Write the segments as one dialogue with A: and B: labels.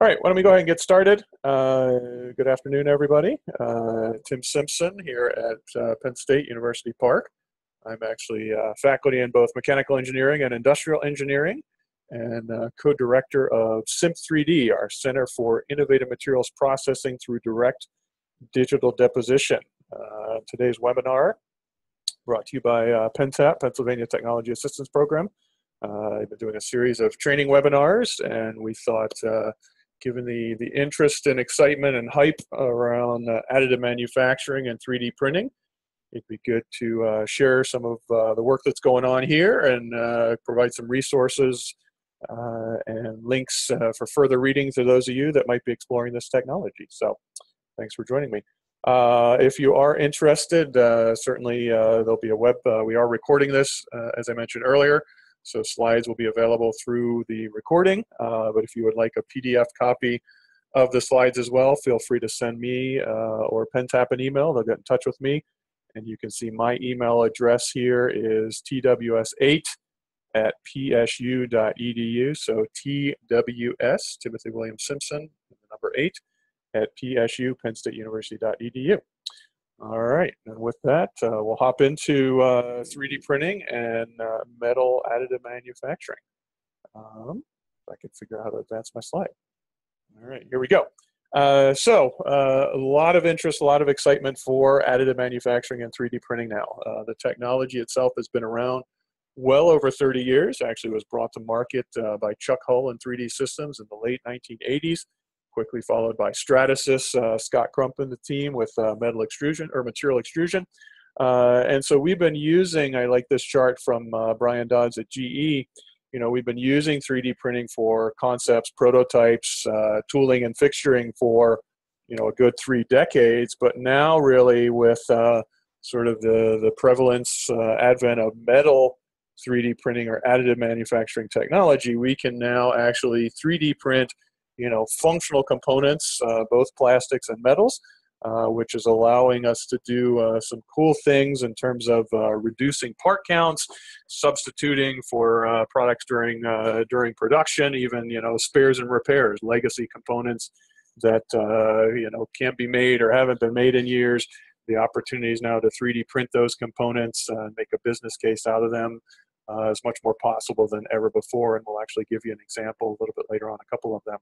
A: All right, why don't we go ahead and get started. Good afternoon, everybody. Tim Simpson here at Penn State University Park. I'm actually faculty in both mechanical engineering and industrial engineering, and co-director of SIMP3D, our Center for Innovative Materials Processing through Direct Digital Deposition. Today's webinar brought to you by PennTAP, Pennsylvania Technology Assistance Program. I've been doing a series of training webinars, and we thought, given the interest and excitement and hype around additive manufacturing and 3D printing, it'd be good to share some of the work that's going on here and provide some resources and links for further reading to those of you that might be exploring this technology. So thanks for joining me. If you are interested, certainly there'll be a we are recording this, as I mentioned earlier. So slides will be available through the recording, but if you would like a PDF copy of the slides as well, feel free to send me or PennTAP an email. They'll get in touch with me, and you can see my email address here is tws8@psu.edu. So TWS, Timothy William Simpson, number 8, at PSU, PennStateUniversity.edu. All right, and with that, we'll hop into 3D printing and metal additive manufacturing. If I can figure out how to advance my slide. All right, here we go. A lot of interest, a lot of excitement for additive manufacturing and 3D printing now. The technology itself has been around well over 30 years. Actually was brought to market by Chuck Hull and 3D Systems in the late 1980s. Quickly followed by Stratasys, Scott Crump and the team with metal extrusion or material extrusion. And so we've been using, I like this chart from Brian Dodds at GE, you know, we've been using 3D printing for concepts, prototypes, tooling and fixturing for, you know, a good 3 decades, but now really with sort of the prevalence, advent of metal 3D printing or additive manufacturing technology, we can now actually 3D print, you know, functional components, both plastics and metals, which is allowing us to do some cool things in terms of reducing part counts, substituting for products during production, even, you know, spares and repairs, legacy components that, you know, can't be made or haven't been made in years. The opportunities now to 3D print those components and make a business case out of them is much more possible than ever before, and we'll actually give you an example a little bit later on, a couple of them.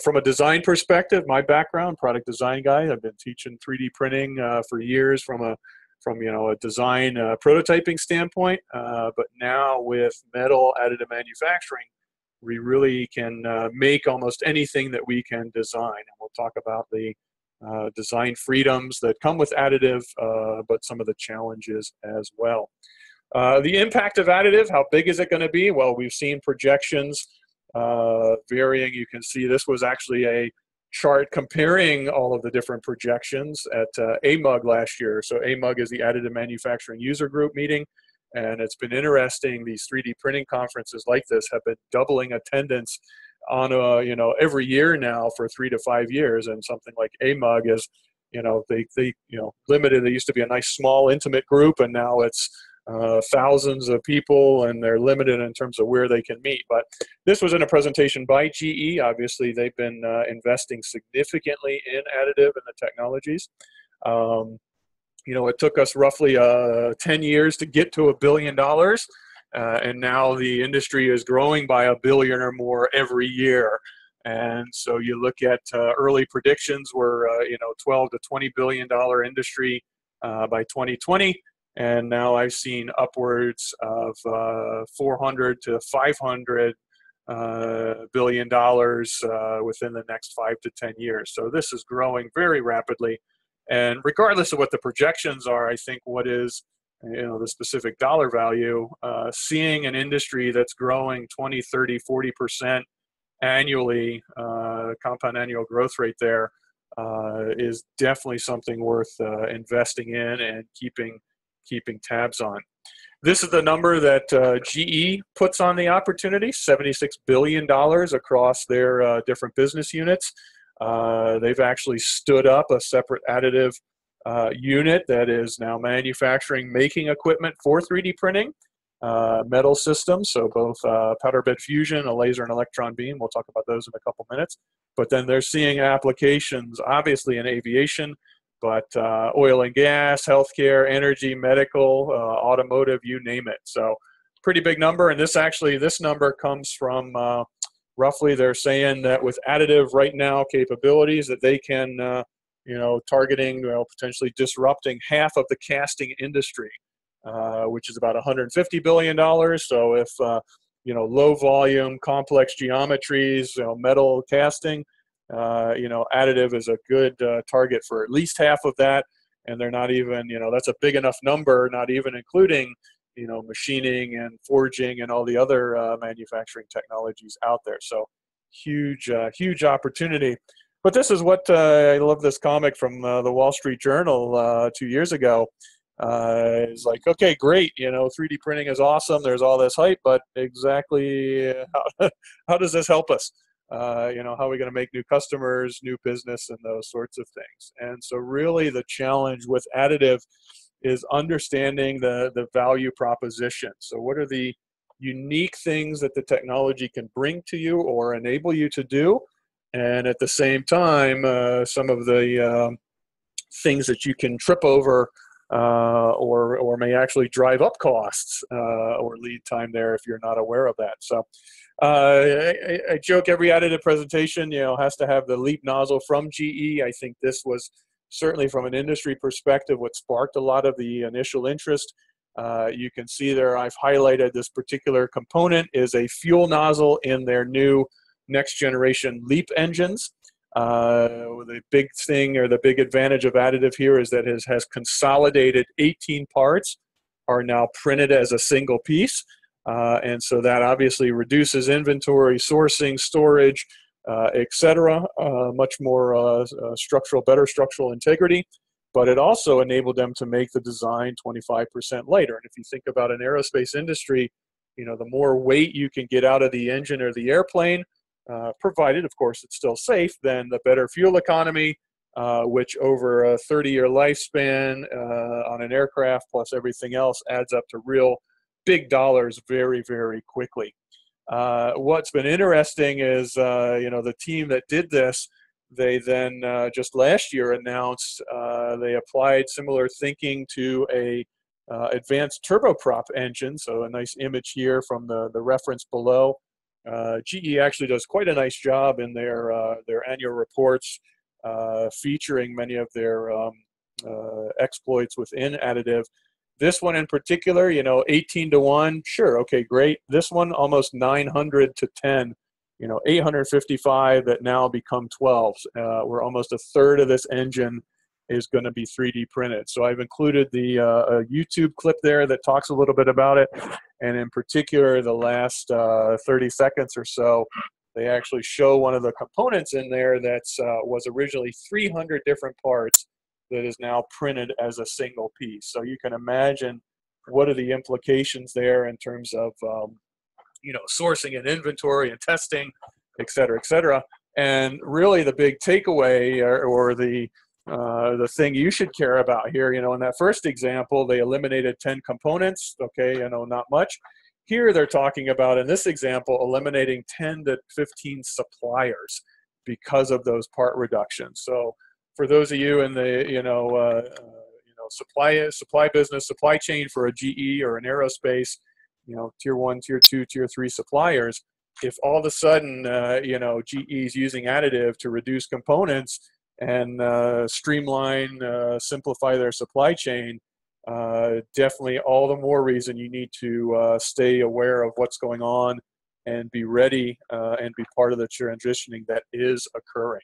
A: From a design perspective, my background, product design guy, I've been teaching 3D printing for years from you know, a design prototyping standpoint, but now with metal additive manufacturing, we really can make almost anything that we can design, and we'll talk about the design freedoms that come with additive, but some of the challenges as well. The impact of additive, how big is it going to be? Well, we've seen projections varying. You can see this was actually a chart comparing all of the different projections at AMUG last year. So AMUG is the Additive Manufacturing User Group meeting, and it's been interesting. These 3D printing conferences like this have been doubling attendance on you know, every year now for 3 to 5 years, and something like AMUG is, you know, they you know, limited. They used to be a nice small intimate group, and now it's thousands of people, and they're limited in terms of where they can meet. But this was in a presentation by GE. Obviously, they've been investing significantly in additive and the technologies. You know, it took us roughly 10 years to get to $1 billion, and now the industry is growing by $1 billion or more every year. And so you look at early predictions were, you know, $12 to $20 billion industry by 2020. And now I've seen upwards of $400 to $500 billion within the next 5 to 10 years. So this is growing very rapidly. And regardless of what the projections are, I think what is, you know, the specific dollar value, seeing an industry that's growing 20, 30, 40% annually, compound annual growth rate there, is definitely something worth investing in and keeping tabs on. This is the number that GE puts on the opportunity, $76 billion across their different business units. They've actually stood up a separate additive unit that is now manufacturing, making equipment for 3D printing, metal systems, so both powder bed fusion, a laser and electron beam. We'll talk about those in a couple minutes. but then they're seeing applications, obviously in aviation, but oil and gas, healthcare, energy, medical, automotive, you name it. So pretty big number. And this number comes from roughly, they're saying that with additive right now capabilities that they can, targeting, potentially disrupting half of the casting industry, which is about $150 billion. So if, low volume, complex geometries, metal casting, additive is a good target for at least half of that. And they're not even, that's a big enough number, not even including, machining and forging and all the other manufacturing technologies out there. So huge, huge opportunity. But this is what, I love this comic from the Wall Street Journal 2 years ago. It's like, okay, great, 3D printing is awesome. There's all this hype, but exactly how does this help us? How are we going to make new customers, new business, and those sorts of things? And so really the challenge with additive is understanding the value proposition. So what are the unique things that the technology can bring to you or enable you to do? And at the same time, some of the things that you can trip over or may actually drive up costs or lead time there if you're not aware of that. So I joke every additive presentation, has to have the LEAP nozzle from GE. I think this was certainly from an industry perspective what sparked a lot of the initial interest. You can see there I've highlighted this particular component is a fuel nozzle in their new next generation LEAP engines. The big thing or the big advantage of additive here is that it has consolidated 18 parts are now printed as a single piece. And so that obviously reduces inventory, sourcing, storage, etc. Much more better structural integrity. But it also enabled them to make the design 25% lighter. And if you think about an aerospace industry, the more weight you can get out of the engine or the airplane, provided, of course, it's still safe, then the better fuel economy, which over a 30-year lifespan on an aircraft plus everything else adds up to real big dollars very, very quickly. What's been interesting is, the team that did this, they then just last year announced they applied similar thinking to a advanced turboprop engine. So a nice image here from the reference below. GE actually does quite a nice job in their annual reports featuring many of their exploits within additive. This one in particular, 18 to 1, sure, okay, great. This one almost 900 to 10, 855 that now become 12s. Where almost a third of this engine is going to be 3D printed. So I've included the a YouTube clip there that talks a little bit about it. And in particular, the last 30 seconds or so, they actually show one of the components in there that was originally 300 different parts that is now printed as a single piece. So you can imagine what are the implications there in terms of sourcing and inventory and testing, et cetera, et cetera. And really the big takeaway or the thing you should care about here, in that first example, they eliminated 10 components. Okay, not much. Here they're talking about, in this example, eliminating 10 to 15 suppliers because of those part reductions. So for those of you in the, supply business, supply chain for a GE or an aerospace, tier 1, tier 2, tier 3 suppliers, if all of a sudden, GE is using additive to reduce components and streamline, simplify their supply chain, definitely all the more reason you need to stay aware of what's going on and be ready and be part of the transitioning that is occurring.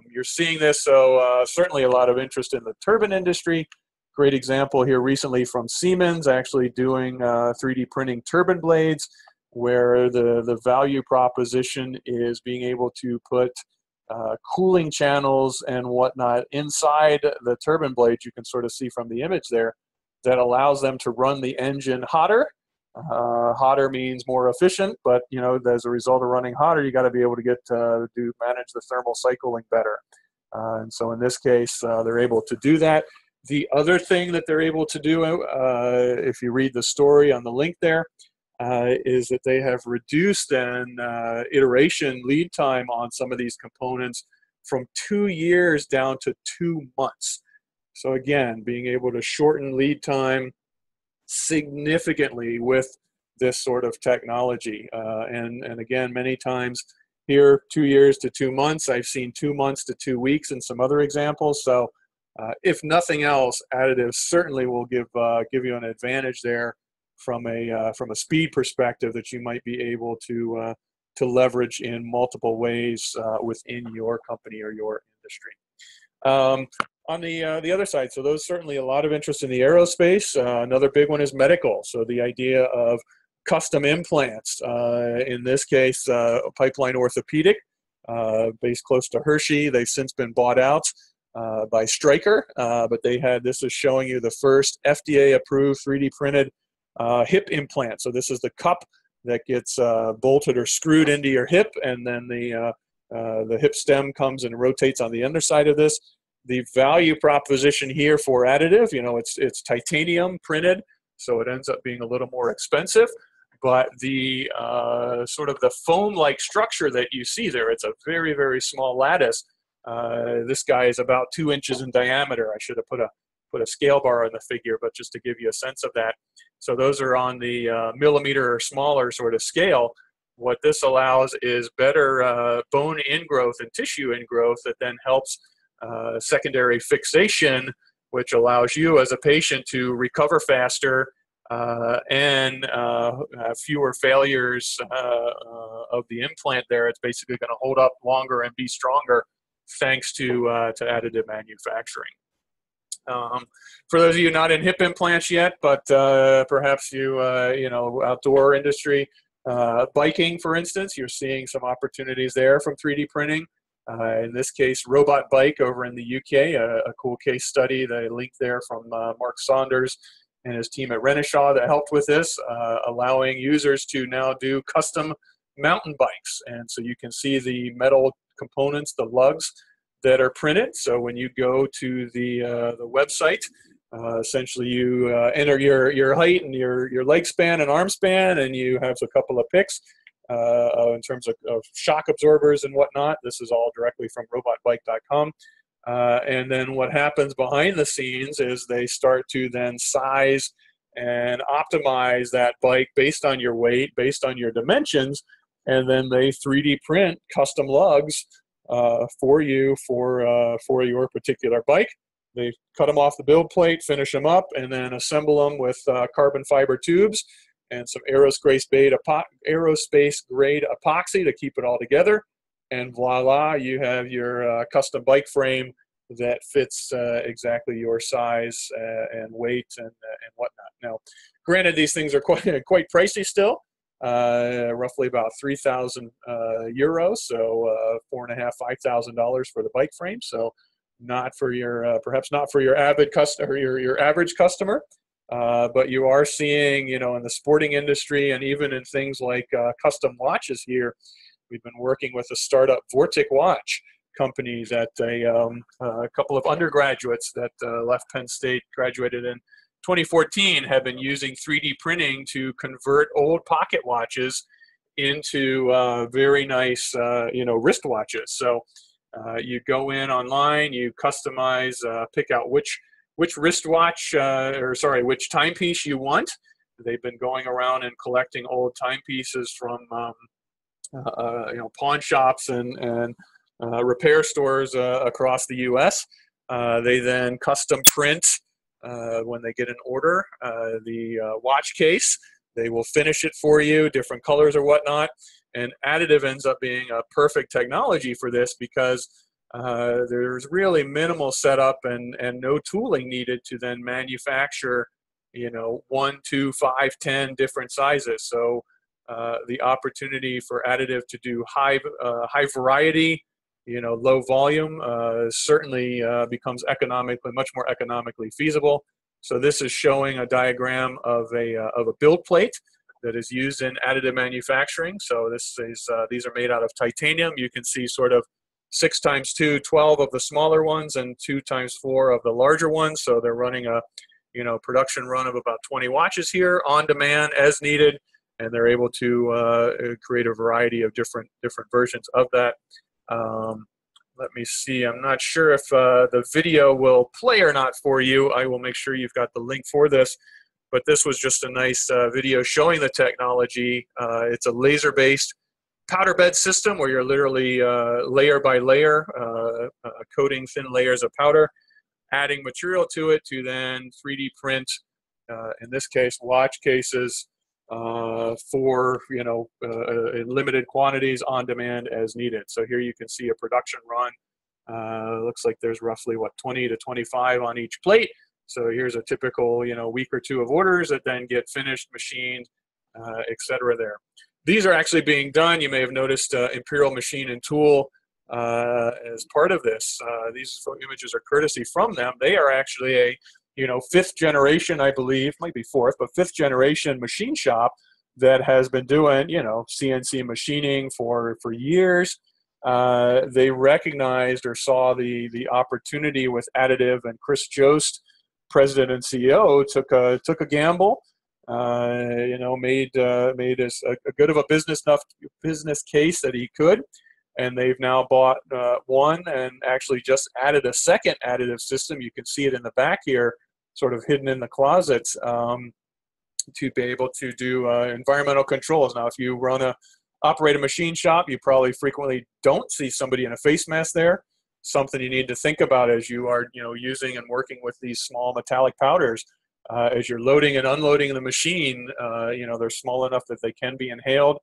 A: You're seeing this, so certainly a lot of interest in the turbine industry. Great example here recently from Siemens actually doing 3D printing turbine blades, where the value proposition is being able to put cooling channels and whatnot inside the turbine blades. You can sort of see from the image there that allows them to run the engine hotter. Hotter means more efficient, but as a result of running hotter, you got to be able to get manage the thermal cycling better. And so in this case, they're able to do that. The other thing that they're able to do, if you read the story on the link there, is that they have reduced an iteration lead time on some of these components from 2 years down to 2 months. So again, being able to shorten lead time significantly with this sort of technology. And again, many times here, 2 years to 2 months. I've seen 2 months to 2 weeks in some other examples. So if nothing else, additive certainly will give you an advantage there from a speed perspective that you might be able to leverage in multiple ways within your company or your industry. On the other side, so there's certainly a lot of interest in the aerospace. Another big one is medical. So the idea of custom implants, in this case, Pipeline Orthopedic, based close to Hershey. They've since been bought out by Stryker, but this is showing you the first FDA-approved 3D printed hip implant. So this is the cup that gets bolted or screwed into your hip, and then the hip stem comes and rotates on the underside of this. The value proposition here for additive, it's titanium printed, so it ends up being a little more expensive. But the sort of the foam-like structure that you see there, it's a very, very small lattice. This guy is about 2 inches in diameter. I should have put a scale bar on the figure, but just to give you a sense of that. So those are on the millimeter or smaller sort of scale. What this allows is better bone ingrowth and tissue ingrowth that then helps secondary fixation, which allows you as a patient to recover faster and have fewer failures of the implant there. It's basically going to hold up longer and be stronger thanks to additive manufacturing. For those of you not in hip implants yet, but perhaps outdoor industry, biking, for instance, you're seeing some opportunities there from 3D printing. In this case, Robot Bike over in the UK, a cool case study, the link there from Mark Saunders and his team at Renishaw that helped with this, allowing users to now do custom mountain bikes. And so you can see the metal components, the lugs that are printed. So when you go to the website, essentially you enter your height and your leg span and arm span, and you have a couple of pics in terms of shock absorbers and whatnot. This is all directly from robotbike.com. And then what happens behind the scenes is they start to then size and optimize that bike based on your weight, based on your dimensions, and then they 3D print custom lugs for you for your particular bike. They cut them off the build plate, finish them up, and then assemble them with carbon fiber tubes and some aerospace grade epoxy to keep it all together. And voila, you have your custom bike frame that fits exactly your size and weight and whatnot. Now, granted, these things are quite pricey still, roughly about 3,000 euros, so $4,500–5,000 for the bike frame. So not for your perhaps not for your avid customer, your average customer, but you are seeing, in the sporting industry and even in things like custom watches here. We've been working with a startup Vortic watch company that a couple of undergraduates that left Penn State, graduated in 2014, have been using 3D printing to convert old pocket watches into very nice, wristwatches. So you go in online, you customize, pick out which wristwatch, which timepiece you want. They've been going around and collecting old timepieces from pawn shops and repair stores across the U.S. They then custom print when they get an order the watch case. They will finish it for you, different colors or whatnot. And additive ends up being a perfect technology for this because there's really minimal setup and no tooling needed to then manufacture, 1, 2, 5, 10 different sizes. So the opportunity for additive to do high variety, low volume certainly becomes much more economically feasible. So this is showing a diagram of a build plate that is used in additive manufacturing. So these are made out of titanium. You can see sort of 6x2, 12 of the smaller ones, and 2x4 of the larger ones. So they're running a production run of about 20 watches here on demand as needed. and they're able to create a variety of different versions of that. Let me see. I'm not sure if the video will play or not for you. I will make sure you've got the link for this. But this was just a nice video showing the technology. It's a laser-based powder bed system where you're literally layer by layer coating thin layers of powder, adding material to it to then 3D print, in this case, watch cases for, in limited quantities on demand as needed. So here you can see a production run. Looks like there's roughly, 20 to 25 on each plate. So here's a typical, week or two of orders that then get finished, machined, etc. there. These are actually being done. You may have noticed Imperial Machine and Tool as part of this. These images are courtesy from them. They are actually a, fifth generation, I believe, might be fourth, but fifth generation machine shop that has been doing, CNC machining for years. They recognized or saw the opportunity with additive, and Chris Jost, president and CEO, took a gamble. Made us a good of a business case that he could, and they've now bought one and actually just added a second additive system. You can see it in the back here, sort of hidden in the closets, to be able to do environmental controls. Now, if you operate a machine shop, you probably frequently don't see somebody in a face mask there. Something you need to think about as you are, using and working with these small metallic powders. As you're loading and unloading the machine, they're small enough that they can be inhaled.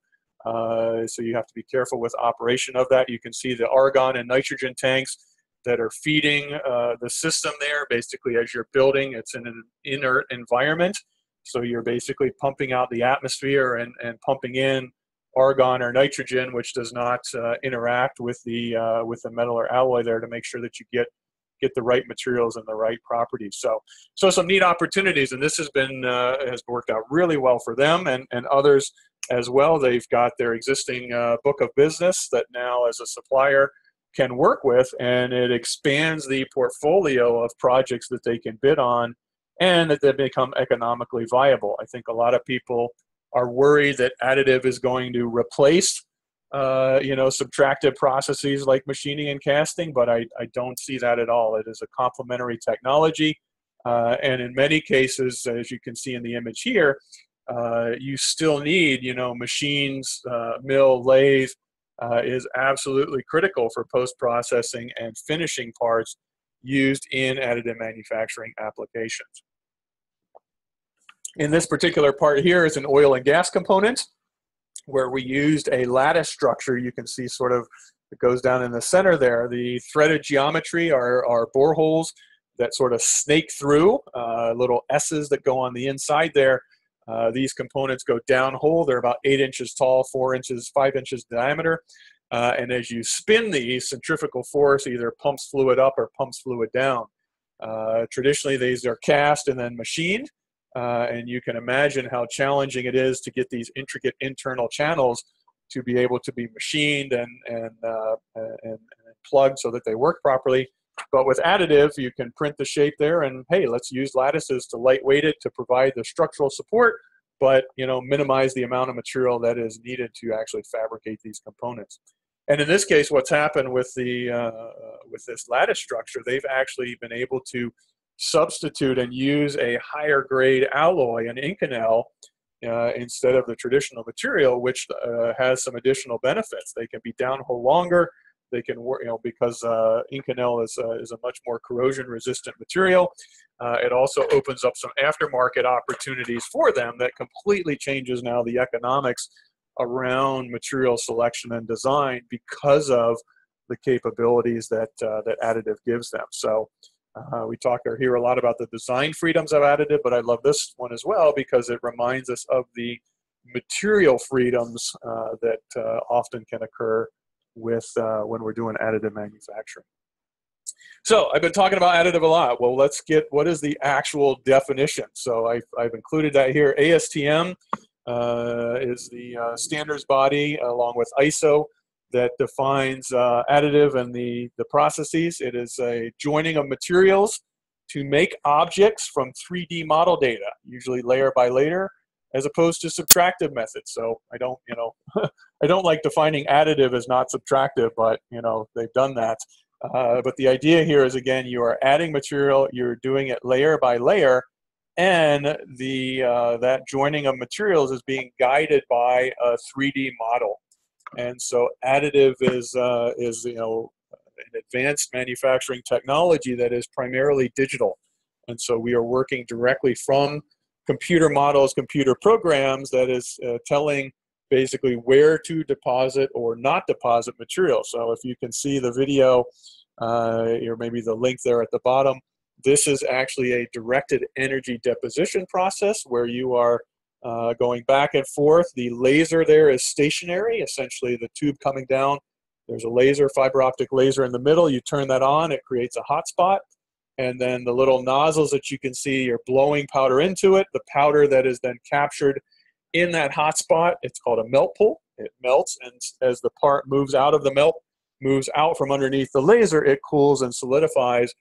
A: So you have to be careful with operation of that. You can see the argon and nitrogen tanks that are feeding the system there. Basically, as you're building, it's in an inert environment. So you're basically pumping out the atmosphere and pumping in argon or nitrogen, which does not interact with the metal or alloy there, to make sure that you get the right materials and the right properties. So some neat opportunities, and this has worked out really well for them and others as well. They've got their existing book of business that now, as a supplier, can work with, and it expands the portfolio of projects that they can bid on, and that they become economically viable. I think a lot of people are worried that additive is going to replace subtractive processes like machining and casting, but I don't see that at all. It is a complementary technology, and in many cases, as you can see in the image here, you still need, machines, mill, lathe is absolutely critical for post-processing and finishing parts used in additive manufacturing applications. In this particular part here is an oil and gas component, where we used a lattice structure. You can see sort of it goes down in the center there. The threaded geometry are boreholes that sort of snake through, little S's that go on the inside there. These components go downhole. They're about 8 inches tall, 4 inches, 5 inches diameter. And as you spin these, centrifugal force either pumps fluid up or pumps fluid down. Traditionally, these are cast and then machined. And you can imagine how challenging it is to get these intricate internal channels to be able to be machined and plugged so that they work properly. But with additive, you can print the shape there, and hey, let's use lattices to lightweight it to provide the structural support, but minimize the amount of material that is needed to actually fabricate these components. And in this case, what's happened with with this lattice structure, they've actually been able to substitute and use a higher grade alloy, an Inconel, instead of the traditional material, which has some additional benefits. They can be downhole longer. They can work, because Inconel is a much more corrosion resistant material. It also opens up some aftermarket opportunities for them that completely changes now the economics around material selection and design because of the capabilities that additive gives them. So we talk or hear a lot about the design freedoms of additive, but I love this one as well because it reminds us of the material freedoms that often can occur with when we're doing additive manufacturing. So I've been talking about additive a lot. Well, let's get what is the actual definition. So I've included that here. ASTM is the standards body along with ISO that defines additive and the processes. It is a joining of materials to make objects from 3D model data, usually layer by layer, as opposed to subtractive methods. So I don't, I don't like defining additive as not subtractive, but they've done that. But the idea here is, again, you are adding material, you're doing it layer by layer, and that joining of materials is being guided by a 3D model. And so additive is an advanced manufacturing technology that is primarily digital. And so we are working directly from computer models, computer programs that is telling basically where to deposit or not deposit material. So if you can see the video, or maybe the link there at the bottom, this is actually a directed energy deposition process where you are going back and forth. The laser there is stationary, essentially the tube coming down. There's a laser, fiber optic laser in the middle. You turn that on, it creates a hot spot. And then the little nozzles that you can see, you're blowing powder into it. The powder that is then captured in that hot spot, it's called a melt pool. It melts, and as the part moves out of the melt, moves out from underneath the laser, it cools and solidifies,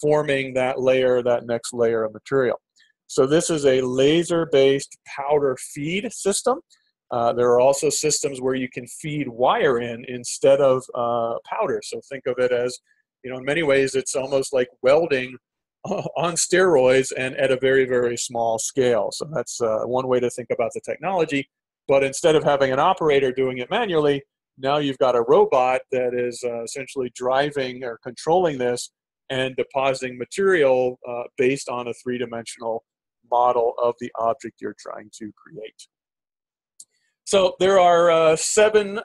A: forming that layer, that next layer of material. So this is a laser-based powder feed system. There are also systems where you can feed wire in instead of powder. So think of it as, in many ways, it's almost like welding on steroids and at a very, very small scale. So that's one way to think about the technology. But instead of having an operator doing it manually, now you've got a robot that is essentially driving or controlling this and depositing material based on a three-dimensional model of the object you're trying to create. So there are 7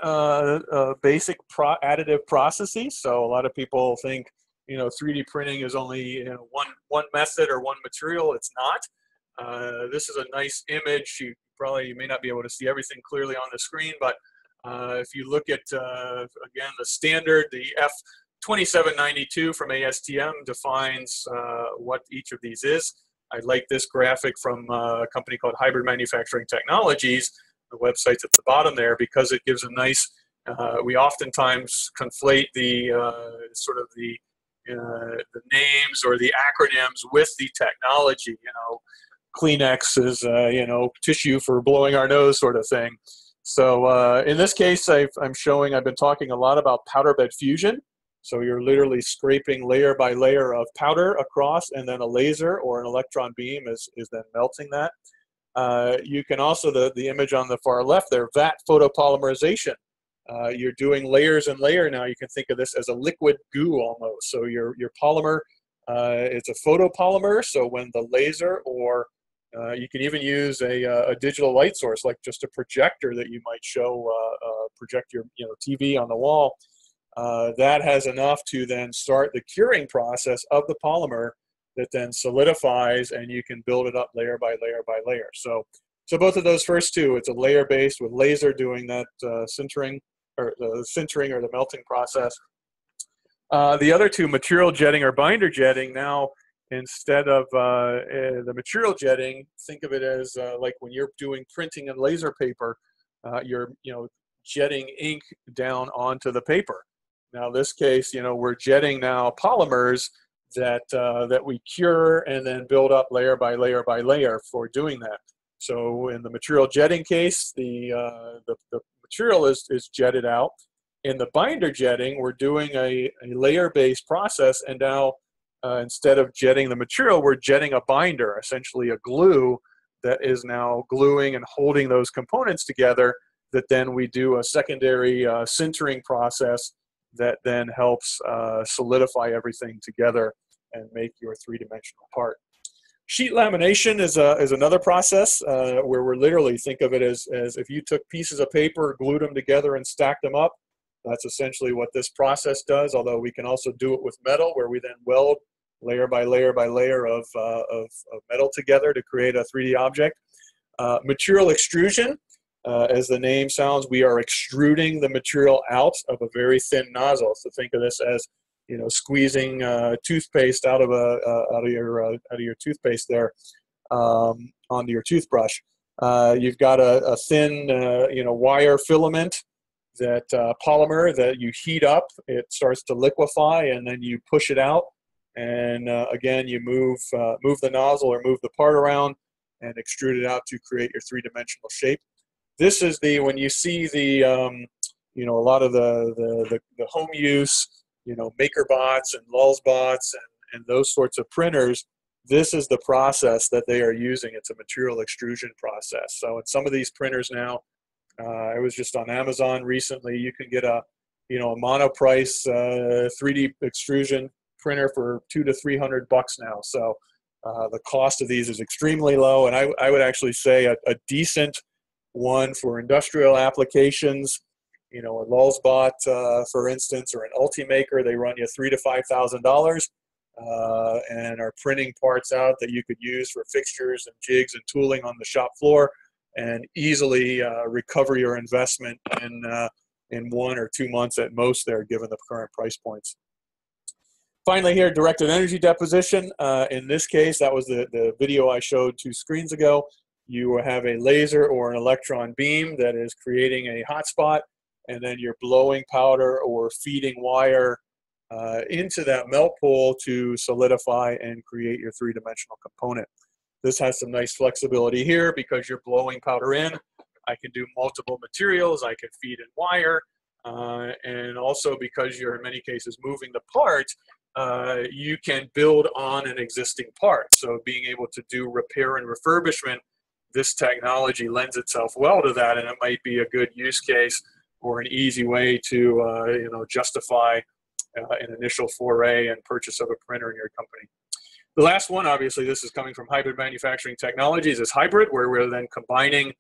A: basic additive processes. So a lot of people think, 3D printing is only one method or one material. It's not. This is a nice image. You may not be able to see everything clearly on the screen, but if you look at, again, the standard, the F2792 from ASTM defines what each of these is. I like this graphic from a company called Hybrid Manufacturing Technologies. The website's at the bottom there because it gives a nice, we oftentimes conflate the the names or the acronyms with the technology. Kleenex is, tissue for blowing our nose sort of thing. So in this case, I've been talking a lot about powder bed fusion. So you're literally scraping layer by layer of powder across, and then a laser or an electron beam is then melting that. You can also, the image on the far left there, vat photopolymerization. You're doing layers and layer now. You can think of this as a liquid goo almost. So your polymer, it's a photopolymer. So when the laser, or you can even use a digital light source, like just a projector that you might show, project your TV on the wall. That has enough to then start the curing process of the polymer that then solidifies, and you can build it up layer by layer by layer. So both of those first two, it's a layer based with laser doing that sintering or the melting process. The other two, material jetting or binder jetting, now instead of the material jetting, think of it as like when you're doing printing and laser paper, you're jetting ink down onto the paper. Now in this case, we're jetting now polymers that we cure and then build up layer by layer by layer for doing that. So in the material jetting case, the material is jetted out. In the binder jetting, we're doing a layer-based process, and now instead of jetting the material, we're jetting a binder, essentially a glue that is now gluing and holding those components together, that then we do a secondary sintering process that then helps solidify everything together and make your three-dimensional part. Sheet lamination is another process where we're literally, think of it as if you took pieces of paper, glued them together, and stacked them up. That's essentially what this process does, although we can also do it with metal, where we then weld layer by layer by layer of metal together to create a 3D object. Material extrusion, as the name sounds, we are extruding the material out of a very thin nozzle. So think of this as squeezing toothpaste out of your toothpaste there onto your toothbrush. You've got a thin wire filament, that polymer that you heat up. It starts to liquefy, and then you push it out. And again, you move the nozzle or move the part around, and extrude it out to create your three-dimensional shape. This is the, when you see the, you know, a lot of the home use, you know, MakerBots and Lulzbots and those sorts of printers, this is the process that they are using. It's a material extrusion process. So in some of these printers now, I was just on Amazon recently, you can get a, you know, a mono-price 3D extrusion printer for $200 to $300 now. So the cost of these is extremely low, and I would actually say a decent one for industrial applications, you know, a Lulzbot, for instance, or an Ultimaker, they run you $3,000 to $5,000 and are printing parts out that you could use for fixtures and jigs and tooling on the shop floor, and easily recover your investment in 1 or 2 months at most there, given the current price points. Finally here, directed energy deposition. In this case, that was the video I showed 2 screens ago. You have a laser or an electron beam that is creating a hotspot, and then you're blowing powder or feeding wire into that melt pool to solidify and create your three-dimensional component. This has some nice flexibility here because you're blowing powder in. I can do multiple materials, I can feed in wire, and also because you're in many cases moving the part, you can build on an existing part. So being able to do repair and refurbishment, this technology lends itself well to that, and it might be a good use case or an easy way to you know, justify an initial foray and purchase of a printer in your company. The last one, obviously, this is coming from Hybrid Manufacturing Technologies, is hybrid, where we're then combining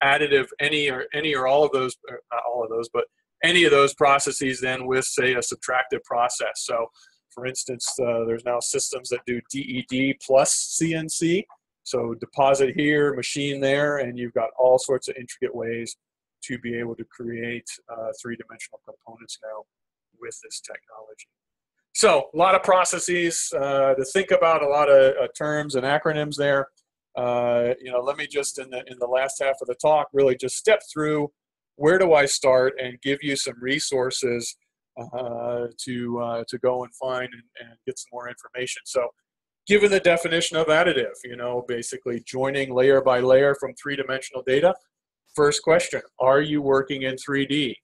A: additive, any or all of those, not all of those, but any of those processes then with, say, a subtractive process. So, for instance, there's now systems that do DED plus CNC. So deposit here, machine there, and you've got all sorts of intricate ways to be able to create three-dimensional components now with this technology. So a lot of processes to think about, a lot of terms and acronyms there. You know, let me just in the last half of the talk really just step through where do I start and give you some resources to go and find and get some more information. So given the definition of additive, you know, basically joining layer by layer from three-dimensional data. First question, are you working in 3D?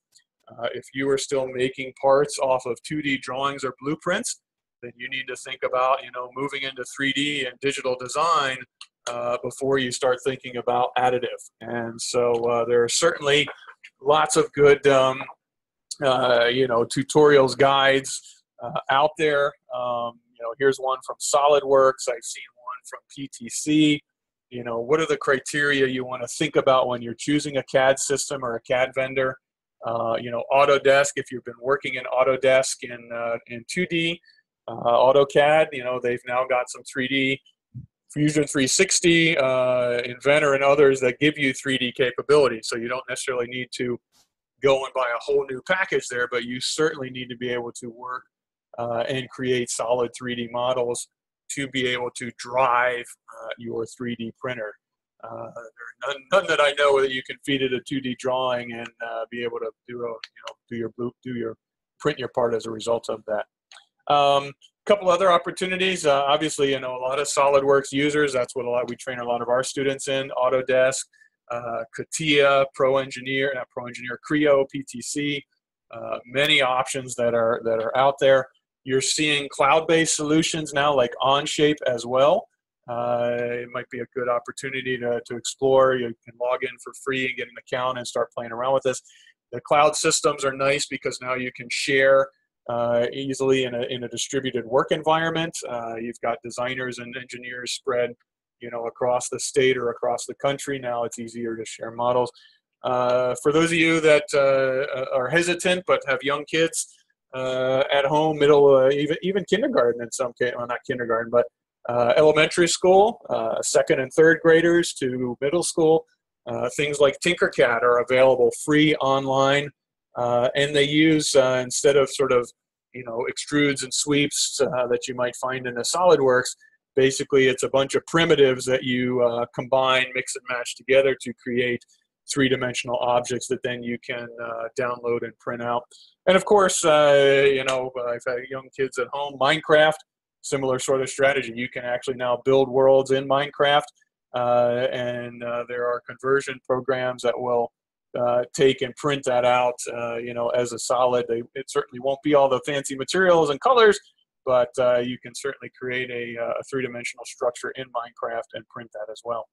A: If you are still making parts off of 2D drawings or blueprints, then you need to think about, you know, moving into 3D and digital design before you start thinking about additive. And so there are certainly lots of good, you know, tutorials, guides out there. You know, here's one from SolidWorks. I've seen one from PTC. You know, what are the criteria you want to think about when you're choosing a CAD system or a CAD vendor? You know, Autodesk, if you've been working in Autodesk in 2D, AutoCAD, you know, they've now got some 3D, Fusion 360, Inventor, and others that give you 3D capability. So you don't necessarily need to go and buy a whole new package there, but you certainly need to be able to work and create solid 3D models to be able to drive your 3D printer. There are none that I know that you can feed it a 2D drawing and be able to do print your part as a result of that. Couple other opportunities. Obviously, you know, a lot of SolidWorks users. That's what we train a lot of our students in. Autodesk, CATIA, Creo, PTC. Many options that are out there. You're seeing cloud-based solutions now, like Onshape as well. It might be a good opportunity to explore. You can log in for free and get an account and start playing around with this. The cloud systems are nice because now you can share easily in a distributed work environment. You've got designers and engineers spread, you know, across the state or across the country. Now it's easier to share models. For those of you that are hesitant but have young kids at home, even kindergarten in some case, well, not kindergarten, but elementary school, second and third graders to middle school, things like Tinkercad are available free online, and they use, instead of sort of, you know, extrudes and sweeps that you might find in a SolidWorks, basically it's a bunch of primitives that you combine, mix and match together to create three-dimensional objects that then you can download and print out. And of course, you know, I've had young kids at home, Minecraft, similar sort of strategy. You can actually now build worlds in Minecraft and there are conversion programs that will take and print that out, as a solid. It certainly won't be all the fancy materials and colors, but you can certainly create a three-dimensional structure in Minecraft and print that as well.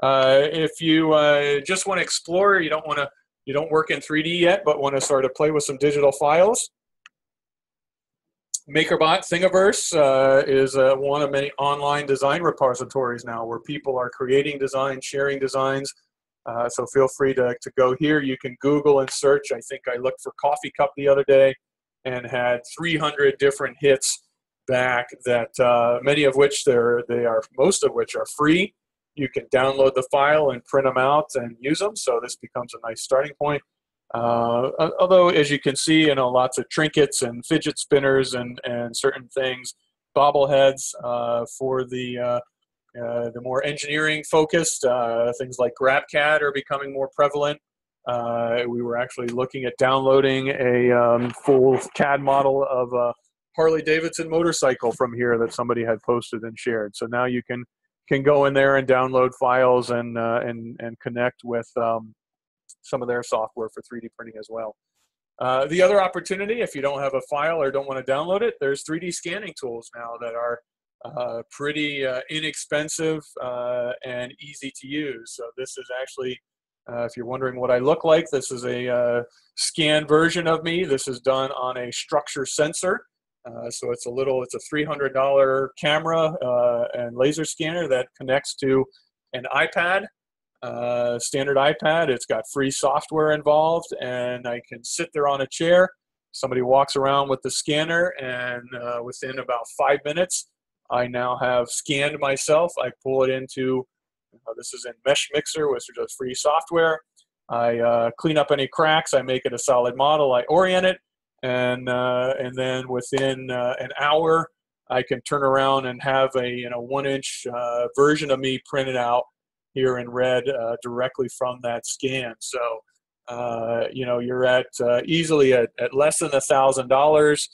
A: If you just want to explore, you don't work in 3D yet, but want to sort of play with some digital files, MakerBot Thingiverse is one of many online design repositories now where people are creating designs, sharing designs. So feel free to go here. You can Google and search. I think I looked for coffee cup the other day and had 300 different hits back that many of which most of which are free. You can download the file and print them out and use them. So this becomes a nice starting point. Although, as you can see, lots of trinkets and fidget spinners and certain things, bobbleheads for the more engineering focused things like GrabCAD are becoming more prevalent. We were actually looking at downloading a full CAD model of a Harley-Davidson motorcycle from here that somebody had posted and shared. So now you can go in there and download files and connect with some of their software for 3D printing as well. The other opportunity, if you don't have a file or don't want to download it, there's 3D scanning tools now that are pretty inexpensive and easy to use. So this is actually, if you're wondering what I look like, this is a scanned version of me. This is done on a structure sensor. So it's a $300 camera and laser scanner that connects to an iPad. Standard iPad. It's got free software involved, and I can sit there on a chair. Somebody walks around with the scanner, and within about 5 minutes, I now have scanned myself. I pull it into, this is in Mesh Mixer, which is just free software. I clean up any cracks. I make it a solid model. I orient it, and then within an hour, I can turn around and have a 1-inch version of me printed out here in red directly from that scan. So, you're at easily at less than $1,000,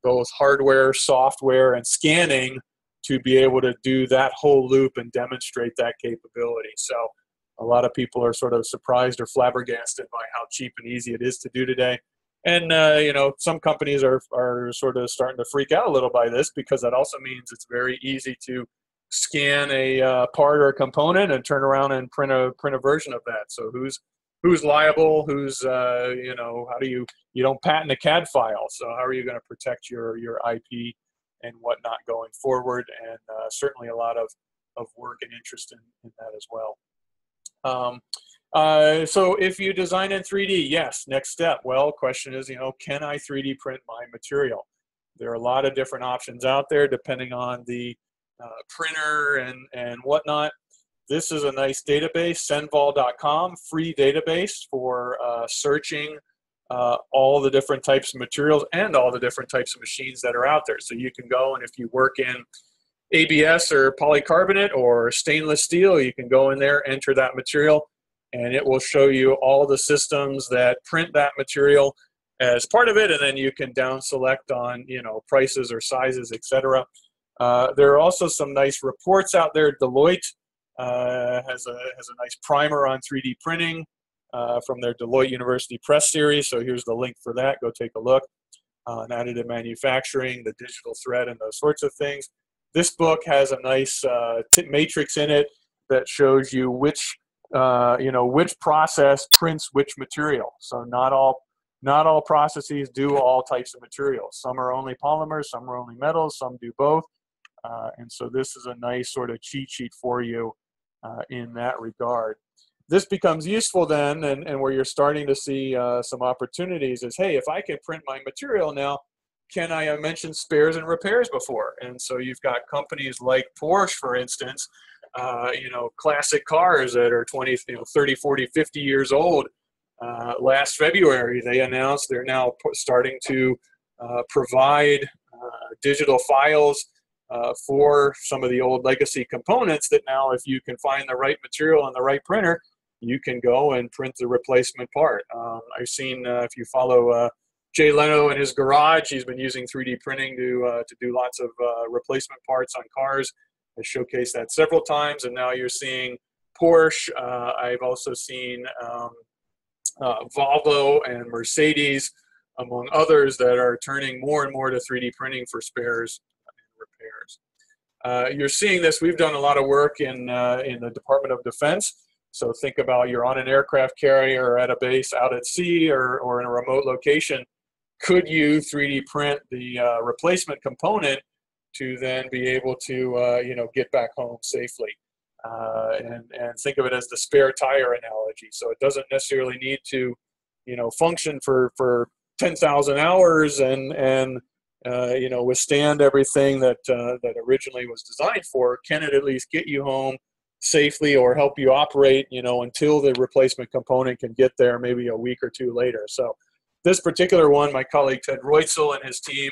A: both hardware, software, and scanning to be able to do that whole loop and demonstrate that capability. So a lot of people are sort of surprised or flabbergasted by how cheap and easy it is to do today. And, some companies are sort of starting to freak out a little by this, because that also means it's very easy to scan a part or a component and turn around and print a version of that. So who's liable? Who's how do you don't patent a CAD file? So how are you going to protect your IP and whatnot going forward? And certainly a lot of work and interest in that as well. So if you design in 3D, yes. Next step. Well, question is, can I 3D print my material? There are a lot of different options out there depending on the printer and whatnot. This is a nice database, senvol.com, free database for searching all the different types of materials and all the different types of machines that are out there. So you can go, and if you work in ABS or polycarbonate or stainless steel, you can go in there, enter that material, and it will show you all the systems that print that material as part of it, and then you can down select on prices or sizes, etc. There are also some nice reports out there. Deloitte has a nice primer on 3D printing from their Deloitte University Press series. So here's the link for that. Go take a look on additive manufacturing, the digital thread, and those sorts of things. This book has a nice matrix in it that shows you which process prints which material. So not all processes do all types of materials. Some are only polymers, some are only metals, some do both. And so this is a nice sort of cheat sheet for you in that regard. This becomes useful then, and where you're starting to see some opportunities is, hey, if I can print my material now, can I mention spares and repairs before? And so you've got companies like Porsche, for instance, classic cars that are 20, 30, 40, 50 years old. Last February, they announced they're now starting to provide digital files for some of the old legacy components that now, if you can find the right material and the right printer, you can go and print the replacement part. I've seen, if you follow Jay Leno in his garage, he's been using 3D printing to do lots of replacement parts on cars. has showcased that several times, and now you're seeing Porsche. I've also seen Volvo and Mercedes, among others, that are turning more and more to 3D printing for spares and repairs. You're seeing this. We've done a lot of work in the Department of Defense. So think about you're on an aircraft carrier or at a base out at sea or in a remote location. Could you 3D print the replacement component to then be able to get back home safely? And think of it as the spare tire analogy. So it doesn't necessarily need to function for 10,000 hours and withstand everything that originally was designed for. Can it at least get you home safely or help you operate until the replacement component can get there maybe a week or two later? So this particular one, my colleague Ted Reutzel and his team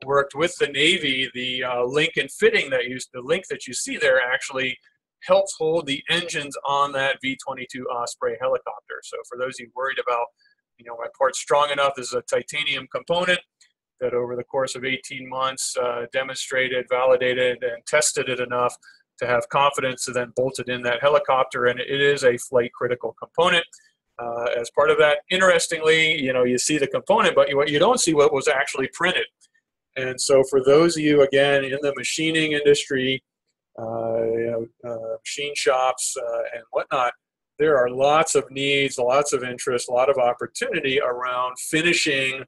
A: worked with the Navy. The link and fitting the link that you see there actually helps hold the engines on that V-22 Osprey helicopter. So for those of you worried about, my part's strong enough, this is a titanium component that over the course of 18 months demonstrated, validated, and tested it enough to have confidence to then bolt it in that helicopter, and it is a flight critical component. As part of that, interestingly, you see the component, but what you don't see what was actually printed. And so for those of you, again, in the machining industry, machine shops and whatnot, there are lots of needs, lots of interest, a lot of opportunity around finishing,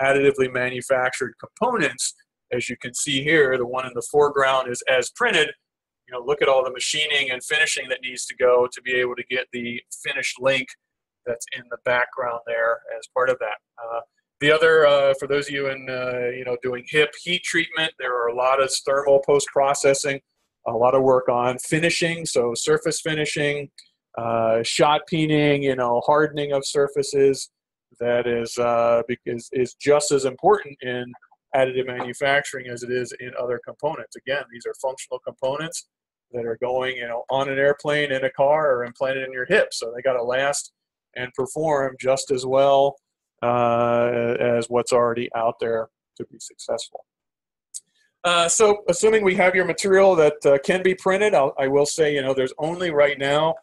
A: additively manufactured components. As you can see here, the one in the foreground is as printed. Look at all the machining and finishing that needs to go to be able to get the finished link that's in the background there as part of that. The other, for those of you in, doing HIP heat treatment, there are a lot of thermal post-processing, a lot of work on finishing, so surface finishing, shot peening, hardening of surfaces. That is just as important in additive manufacturing as it is in other components. Again, these are functional components that are going, on an airplane, in a car, or implanted in your hip. So they got to last and perform just as well as what's already out there to be successful. So assuming we have your material that can be printed, I will say, there's only right now,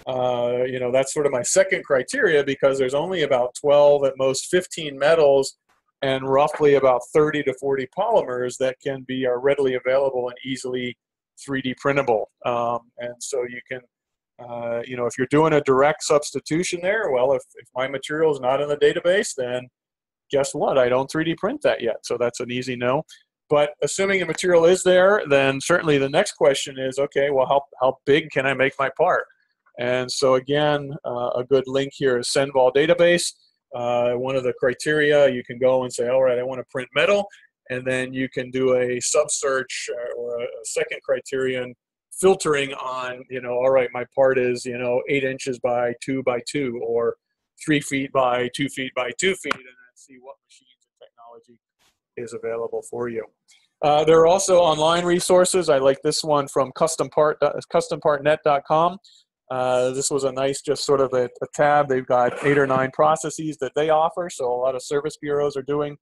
A: that's sort of my second criteria, because there's only about 12, at most 15 metals and roughly about 30 to 40 polymers that are readily available and easily 3D printable. And so you can, if you're doing a direct substitution there, well, if my material is not in the database, then guess what? I don't 3D print that yet. So that's an easy no. But assuming the material is there, then certainly the next question is, okay, well, how big can I make my part? And so again, a good link here is Senval database. One of the criteria, you can go and say, all right, I want to print metal. And then you can do a sub-search or a second criterion filtering on, all right, my part is, 8 inches by 2 by 2, or 3 feet by 2 feet by 2 feet, and then see what machines and technology is available for you. There are also online resources. I like this one from custompartnet.com. This was a nice, just sort of a tab. They've got 8 or 9 processes that they offer. So a lot of service bureaus are doing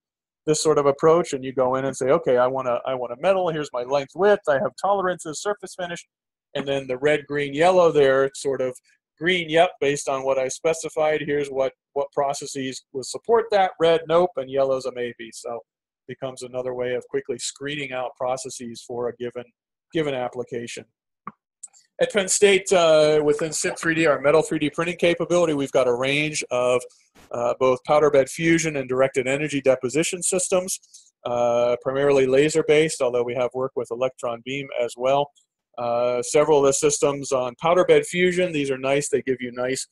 A: this sort of approach, and you go in and say, okay, I want a metal. Here's my length, width. I have tolerances, surface finish, and then the red, green, yellow there, sort of green, yep, based on what I specified. Here's what processes will support that. Red, nope, and yellow's a maybe. So becomes another way of quickly screening out processes for a given application. At Penn State, within SIP3D, our metal 3D printing capability, we've got a range of both powder bed fusion and directed energy deposition systems, primarily laser-based, although we have work with electron beam as well. Several of the systems on powder bed fusion, these are nice. They give you nice,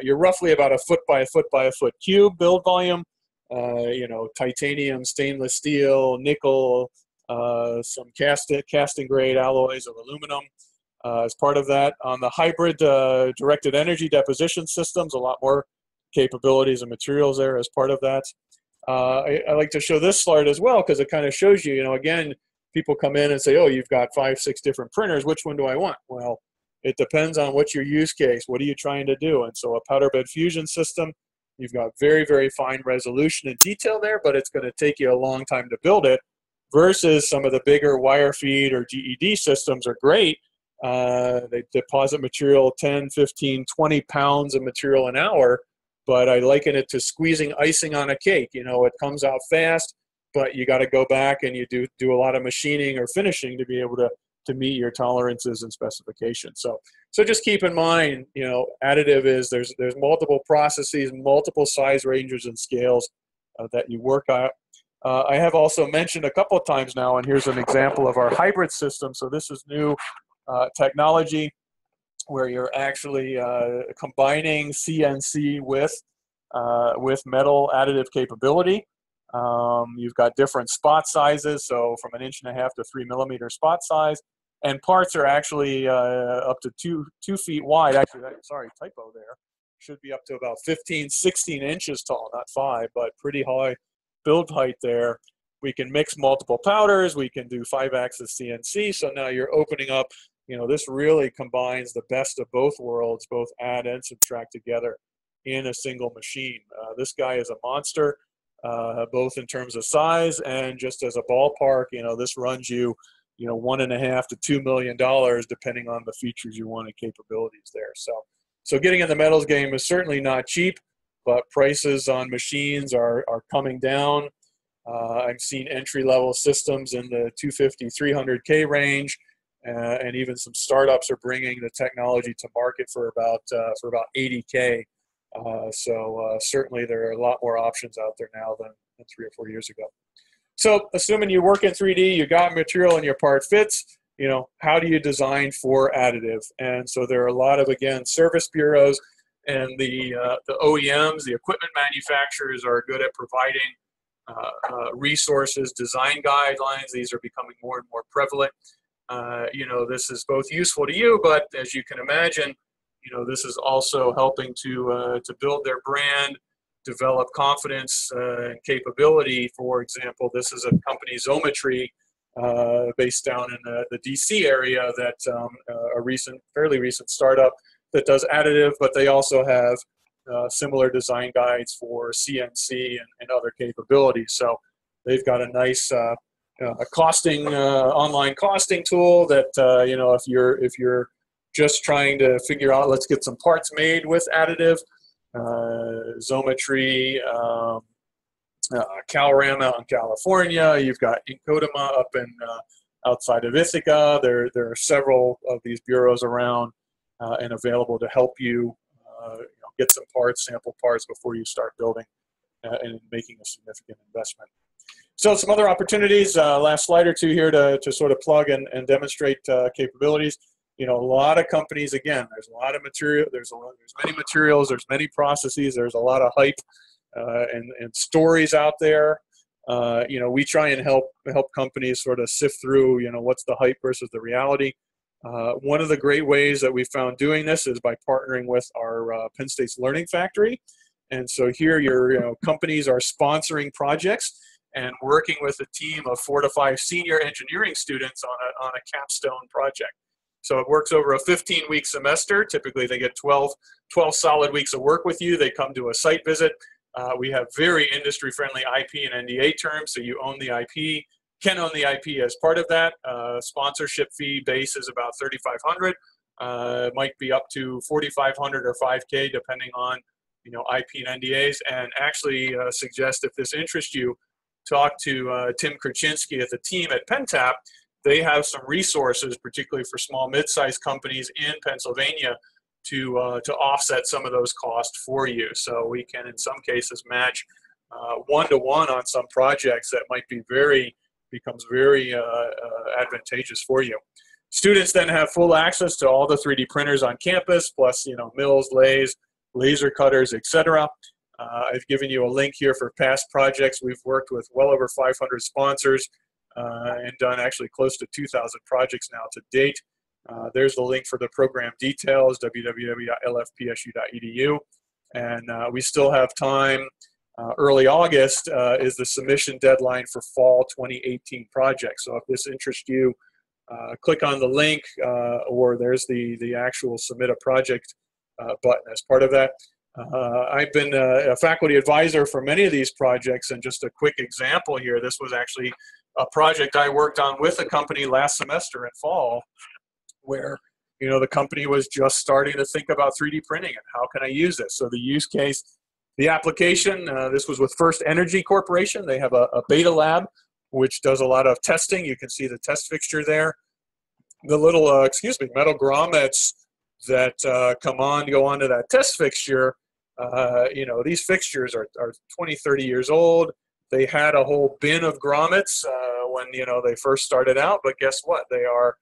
A: you're roughly about a foot by a foot by a foot cube build volume. Titanium, stainless steel, nickel, some casting grade alloys of aluminum. As part of that, on the hybrid directed energy deposition systems, a lot more capabilities and materials there as part of that. I like to show this slide as well, because it kind of shows you, again, people come in and say, oh, you've got 5, 6 different printers. Which one do I want? Well, it depends on what's your use case. What are you trying to do? And so a powder bed fusion system, you've got very, very fine resolution and detail there, but it's going to take you a long time to build it. versus some of the bigger wire feed or GED systems are great. They deposit material 10, 15, 20 pounds of material an hour, but I liken it to squeezing icing on a cake. You know, it comes out fast, but you got to go back and you do a lot of machining or finishing to be able to meet your tolerances and specifications. So just keep in mind, you know, additive is there's multiple processes, multiple size ranges and scales that you work at. I have also mentioned a couple of times now, and here's an example of our hybrid system. So this is new technology where you're actually combining CNC with metal additive capability. You've got different spot sizes, so from 1.5 inches to 3 millimeter spot size, and parts are actually up to 2 feet wide. Actually, sorry, typo there. Should be up to about 15, 16 inches tall, not 5, but pretty high build height there. We can mix multiple powders. We can do 5-axis CNC. So now you're opening up, you know, this really combines the best of both worlds, both add and subtract together in a single machine. This guy is a monster, both in terms of size and just as a ballpark. You know, this runs you, you know, $1.5 to $2 million, depending on the features you want and capabilities there. So getting in the metals game is certainly not cheap, but prices on machines are coming down. I've seen entry-level systems in the 250, 300K range, and even some startups are bringing the technology to market for about 80K. So certainly there are a lot more options out there now than 3 or 4 years ago. So assuming you work in 3D, you got material and your part fits, you know, how do you design for additive? And so there are a lot of, again, service bureaus, and the OEMs, the equipment manufacturers, are good at providing resources, design guidelines. These are becoming more and more prevalent. You know, this is both useful to you, but as you can imagine, you know, this is also helping to build their brand, develop confidence and capability. For example, this is a company, Xometry, based down in the DC area, that a fairly recent startup that does additive, but they also have similar design guides for CNC and other capabilities. So they've got a nice costing online costing tool that you know, if you're just trying to figure out, let's get some parts made with additive, Xometry, Calram out in California. You've got Incodima up in outside of Ithaca. There are several of these bureaus around and available to help you, you know, get some parts, sample parts before you start building and making a significant investment. So some other opportunities, last slide or two here to sort of plug and demonstrate capabilities. You know, a lot of companies, again, there's a lot of material, there's many materials, there's many processes, there's a lot of hype and stories out there. You know, we try and help companies sort of sift through, you know, what's the hype versus the reality. One of the great ways that we found doing this is by partnering with our Penn State's Learning Factory. And so here companies are sponsoring projects and working with a team of 4 to 5 senior engineering students on a capstone project. So it works over a 15-week semester. Typically, they get 12 solid weeks of work with you. They come to a site visit. We have very industry-friendly IP and NDA terms, so you own the IP, can own the IP as part of that. Sponsorship fee base is about $3,500. It might be up to $4,500 or $5K, depending on, you know, IP and NDAs. And actually suggest, if this interests you, talk to Tim Kraczynski at the team at PennTap. They have some resources, particularly for small, mid-sized companies in Pennsylvania, to offset some of those costs for you. So we can, in some cases, match one-to-one on some projects that might be becomes very advantageous for you. Students then have full access to all the 3D printers on campus, plus, you know, mills, lathes, laser cutters, etc. I've given you a link here for past projects. We've worked with well over 500 sponsors and done actually close to 2,000 projects now to date. There's the link for the program details, www.lfpsu.edu. And we still have time. Early August is the submission deadline for fall 2018 projects. So if this interests you, click on the link, or there's the actual submit a project button as part of that. I've been a faculty advisor for many of these projects, and just a quick example here. This was actually a project I worked on with a company last semester in fall, where the company was just starting to think about 3D printing and how can I use this. So the use case, the application, this was with First Energy Corporation. They have a beta lab which does a lot of testing. You can see the test fixture there. The little metal grommets that go onto that test fixture. These fixtures are 20, 30 years old. They had a whole bin of grommets when they first started out, but guess what? They are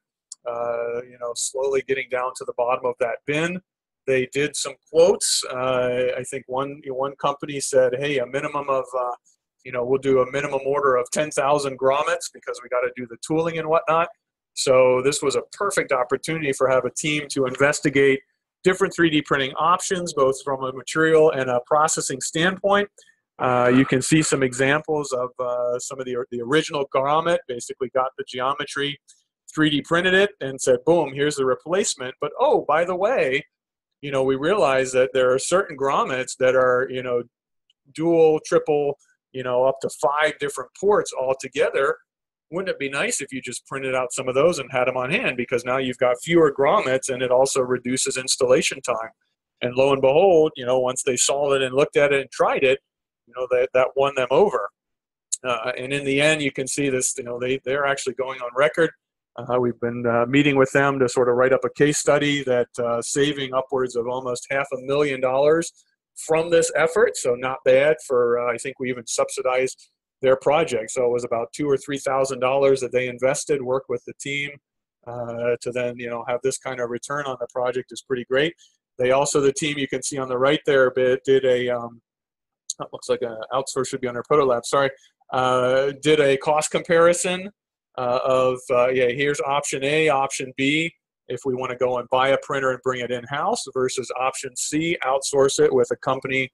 A: slowly getting down to the bottom of that bin. They did some quotes. I think one company said, hey, a minimum of we'll do a minimum order of 10,000 grommets because we got to do the tooling and whatnot. So this was a perfect opportunity for have a team to investigate different 3D printing options, both from a material and a processing standpoint. You can see some examples of some of the original grommet, basically got the geometry, 3D printed it, and said, boom, here's the replacement. But, oh, by the way, we realize that there are certain grommets that are, dual, triple, up to 5 different ports all together. Wouldn't it be nice if you just printed out some of those and had them on hand? Because now you've got fewer grommets and it also reduces installation time. And lo and behold, once they saw it and looked at it and tried it, that won them over. And in the end, you can see this, they're actually going on record. We've been meeting with them to sort of write up a case study that saving upwards of almost $500,000 from this effort. So not bad for, I think we even subsidized their project. So it was about $2,000 or $3,000 that they invested, worked with the team to then, have this kind of return on the project is pretty great. They also, the team you can see on the right there, did a, it looks like an outsource should be on their proto lab, sorry, did a cost comparison of, here's option A, option B, if we want to go and buy a printer and bring it in-house versus option C, outsource it with a company,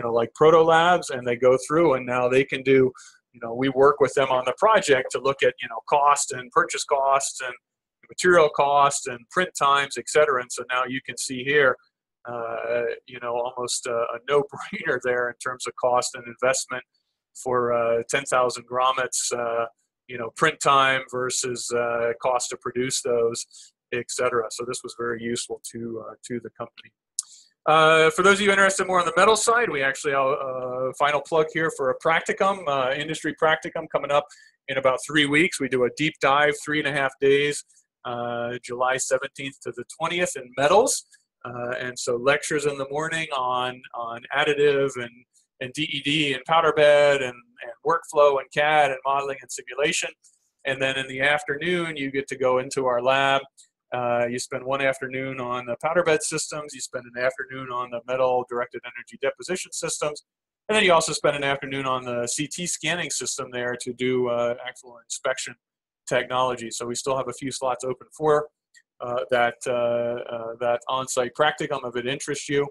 A: like Proto Labs, and they go through and now they can do, we work with them on the project to look at, cost and purchase costs and material costs and print times, et cetera. And so now you can see here, almost a no-brainer there in terms of cost and investment for 10,000 grommets, print time versus cost to produce those, et cetera. So this was very useful to the company. For those of you interested more on the metal side, we actually have a final plug here for a practicum, industry practicum coming up in about 3 weeks. We do a deep dive, 3.5 days, July 17th to the 20th in metals. And so lectures in the morning on additive and DED and powder bed and workflow and CAD and modeling and simulation. And then in the afternoon, you get to go into our lab. You spend one afternoon on the powder bed systems. You spend an afternoon on the metal directed energy deposition systems. And then you also spend an afternoon on the CT scanning system there to do actual inspection technology. So we still have a few slots open for that on-site practicum if it interests you.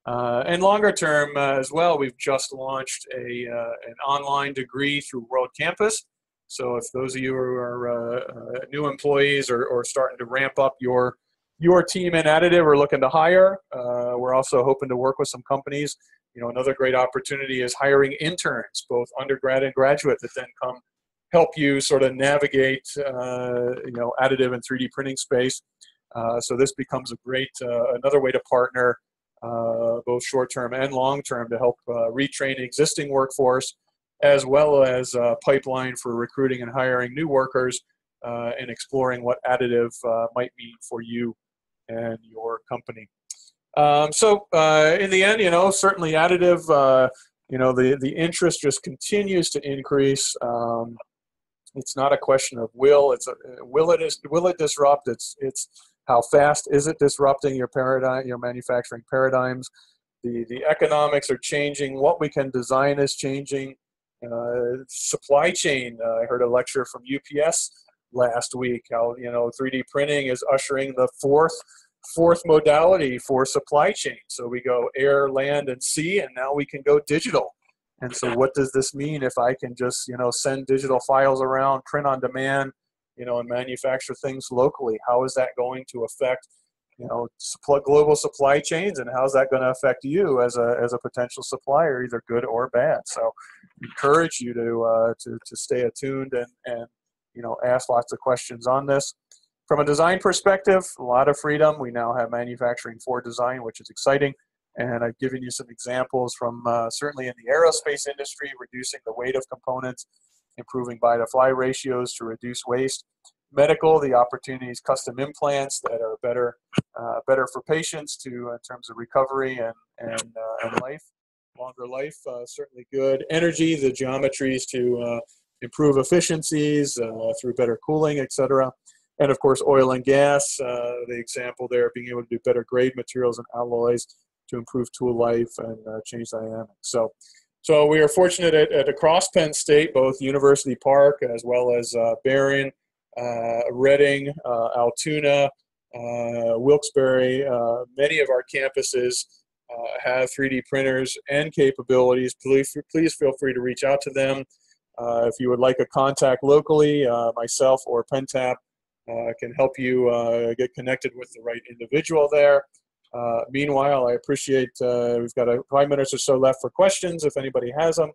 A: And longer term as well, we've just launched an online degree through World Campus. So if those of you who are new employees or starting to ramp up your team in additive or looking to hire, we're also hoping to work with some companies. Another great opportunity is hiring interns, both undergrad and graduate, that then come help you sort of navigate, additive and 3D printing space. So this becomes a great, another way to partner both short-term and long-term to help retrain existing workforce, as well as pipeline for recruiting and hiring new workers and exploring what additive might mean for you and your company. So in the end, certainly additive, the interest just continues to increase. It's not a question of will it disrupt? It's how fast is it disrupting your paradigm, your manufacturing paradigms? The economics are changing. What we can design is changing. Supply chain. I heard a lecture from UPS last week. How 3D printing is ushering the fourth modality for supply chain. So we go air, land, and sea, and now we can go digital. And so what does this mean if I can just send digital files around, print on demand, and manufacture things locally? How is that going to affect global supply chains, and how's that going to affect you as a potential supplier, either good or bad? So encourage you to stay attuned and ask lots of questions on this. From a design perspective, a lot of freedom. We now have manufacturing for design, which is exciting. And I've given you some examples from certainly in the aerospace industry, reducing the weight of components, improving buy-to-fly ratios to reduce waste. Medical, the opportunities, custom implants that are better for patients in terms of recovery and life, longer life, certainly good. Energy, the geometries to improve efficiencies through better cooling, etc. And of course, oil and gas, the example there, being able to do better grade materials and alloys to improve tool life and change dynamics. So we are fortunate at across Penn State, both University Park as well as Barron, Reading, Altoona, Wilkes-Barre. Many of our campuses have 3D printers and capabilities. Please feel free to reach out to them. If you would like a contact locally, myself or PenTap can help you get connected with the right individual there. Meanwhile, I appreciate we've got 5 minutes or so left for questions. If anybody has them,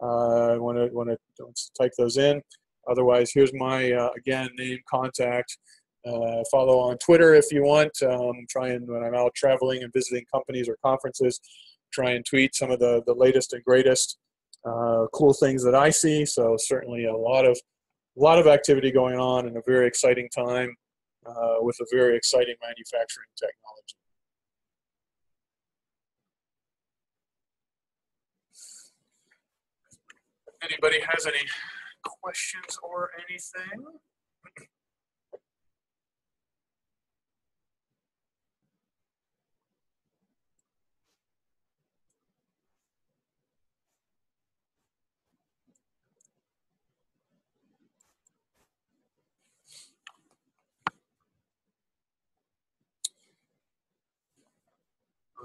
A: want to type those in. Otherwise, here's my again name, contact. Follow on Twitter if you want. Try and when I'm out traveling and visiting companies or conferences, try and tweet some of the latest and greatest cool things that I see. So certainly a lot of activity going on and a very exciting time with a very exciting manufacturing technology. Anybody has any questions or anything?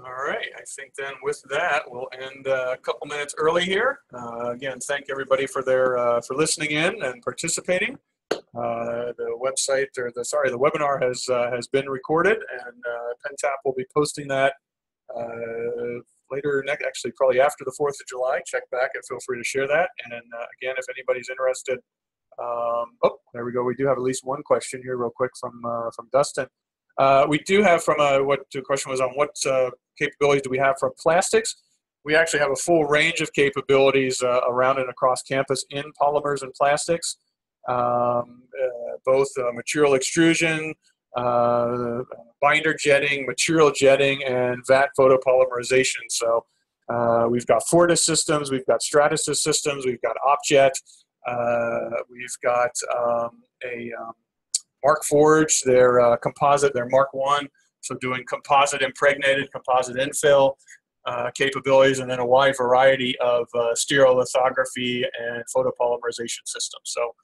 A: All right, I think then with that, we'll end a couple minutes early here. Again, thank everybody for for listening in and participating. The website, or the webinar has been recorded, and PenTap will be posting that later, actually probably after the 4th of July. Check back and feel free to share that. And again, if anybody's interested, oh, there we go. We do have at least one question here real quick from Dustin. We do have what the question was on what capabilities do we have from plastics. We actually have a full range of capabilities around and across campus in polymers and plastics, both material extrusion, binder jetting, material jetting, and vat photopolymerization. So we've got Fortis systems, we've got Stratasys systems, we've got Opjet, we've got Markforged, their composite, their Mark 1, so doing composite impregnated, composite infill capabilities, and then a wide variety of stereolithography and photopolymerization systems. So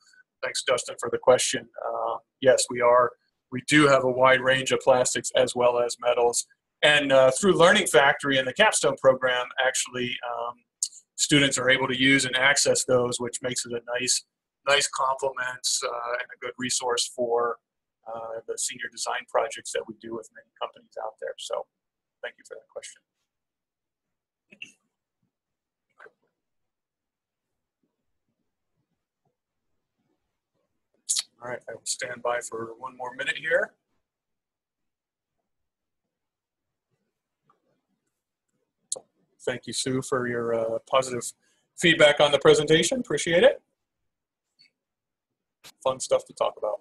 A: thanks, Dustin, for the question. Yes, we do have a wide range of plastics as well as metals. And through Learning Factory and the Capstone program, actually, students are able to use and access those, which makes it a nice complement and a good resource for the senior design projects that we do with many companies out there. So thank you for that question. All right, I will stand by for one more minute here. Thank you, Sue, for your positive feedback on the presentation. Appreciate it. Fun stuff to talk about.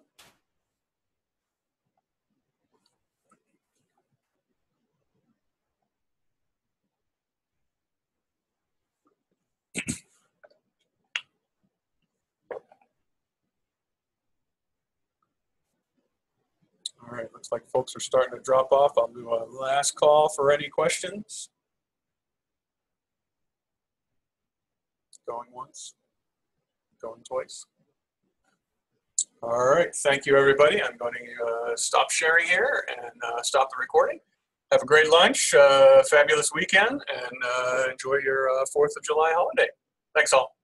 A: All right, looks like folks are starting to drop off. I'll do a last call for any questions. Going once, going twice. All right, thank you, everybody. I'm going to stop sharing here and stop the recording. Have a great lunch, fabulous weekend, and enjoy your 4th of July holiday. Thanks all.